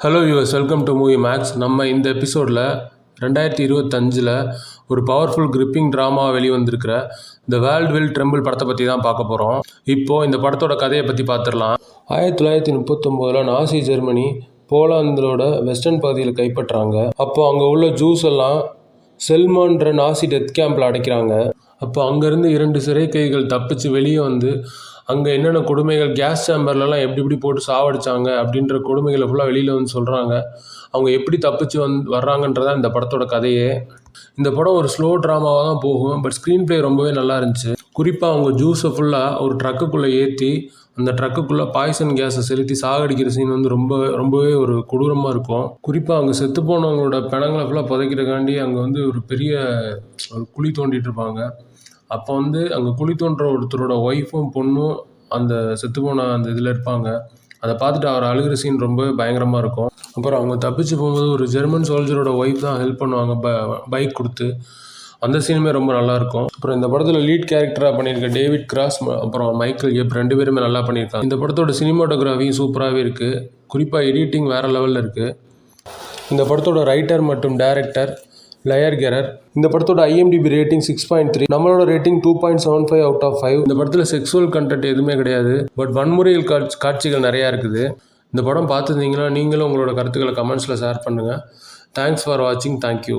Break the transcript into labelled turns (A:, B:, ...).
A: Hello யூஎஸ், welcome to Movie Max. நம்ம இந்த எபிசோடில் 2025 ஒரு பவர்ஃபுல் கிரிப்பிங் ட்ராமா வெளிவந்திருக்கிற த வேர்ல்ட் வில் ட்ரெம்பிள் படத்தை பற்றி தான் பார்க்க போகிறோம். இப்போது இந்த படத்தோட கதையை பற்றி பார்த்துடலாம். 1939 நாசி ஜெர்மனி போலாந்தோட வெஸ்டர்ன் பகுதியில் கைப்பற்றாங்க. அப்போ அங்கே உள்ள ஜூஸ் எல்லாம் செல்மான்ற நாசி டெத் கேம்பில் அடைக்கிறாங்க. அப்போ அங்கேருந்து 2 சிறை கைதிகள் தப்பிச்சு வெளியே வந்து அங்கே என்னென்ன கொடுமைகள், கேஸ் சேம்பர்லலாம் எப்படி போட்டு சாவடிச்சாங்க அப்படின்ற கொடுமைகளை ஃபுல்லாக வெளியில் வந்து சொல்கிறாங்க. அவங்க எப்படி தப்பிச்சு வர்றாங்கன்றதான் இந்த படத்தோட கதையே. இந்த படம் ஒரு ஸ்லோ ட்ராமாவாக தான் போகும், பட் ஸ்க்ரீன் ப்ளே ரொம்பவே நல்லா இருந்துச்சு. குறிப்பாக அவங்க ஜூஸை ஃபுல்லாக ஒரு ட்ரக்குக்குள்ளே ஏற்றி அந்த ட்ரக்குக்குள்ளே பாய்சன் கேஸை செலுத்தி சாகடிக்கிற சீன் வந்து ரொம்பவே ஒரு கொடூரமாக இருக்கும். குறிப்பாக அங்கே செத்து போனவங்களோட பிணங்களை ஃபுல்லாக புதைக்கிறக்காண்டி அங்கே வந்து ஒரு பெரிய ஒரு குழி தோண்டிட்டு இருப்பாங்க. அப்போ வந்து அங்கே குழி தோன்ற ஒருத்தரோட ஒய்ஃபும் பொண்ணும் அந்த செத்துப்போன அந்த இதில் இருப்பாங்க. அதை பார்த்துட்டு அவர் அழுகிற சீன் ரொம்ப பயங்கரமாக இருக்கும். அப்புறம் அவங்க தப்பிச்சு போகும்போது ஒரு ஜெர்மன் சோல்ஜரோட ஒய்ஃப் தான் ஹெல்ப் பண்ணுவாங்க பைக் கொடுத்து. அந்த சீனுமே ரொம்ப நல்லாயிருக்கும். அப்புறம் இந்த படத்தில் லீட் கேரக்டராக பண்ணியிருக்க டேவிட் கிராஸ் அப்புறம் மைக்கேல் எப் 2 பேருமே நல்லா பண்ணியிருக்காங்க. இந்த படத்தோட சினிமாட்டோகிராஃபியும் சூப்பராகவே இருக்குது. குறிப்பாக எடிட்டிங் வேறு லெவலில் இருக்குது. இந்த படத்தோட ரைட்டர் மற்றும் டைரக்டர் லயர் கெரர். இந்த படத்தோட IMDb ரேட்டிங் 6.3, நம்மளோட ரேட்டிங் 2.75 அவுட் ஆஃப் 5. இந்த படத்தில் செக்ஸுவல் கண்டென்ட் எதுவுமே கிடையாது, பட் வன்முறையில் காட்சிகள் நிறையா இருக்குது. இந்த படம் பார்த்துருந்தீங்கன்னா நீங்களும் உங்களோட கருத்துக்களை கமெண்ட்ஸில் ஷேர் பண்ணுங்கள். தேங்க்ஸ் ஃபார் வாட்சிங். தேங்க்யூ.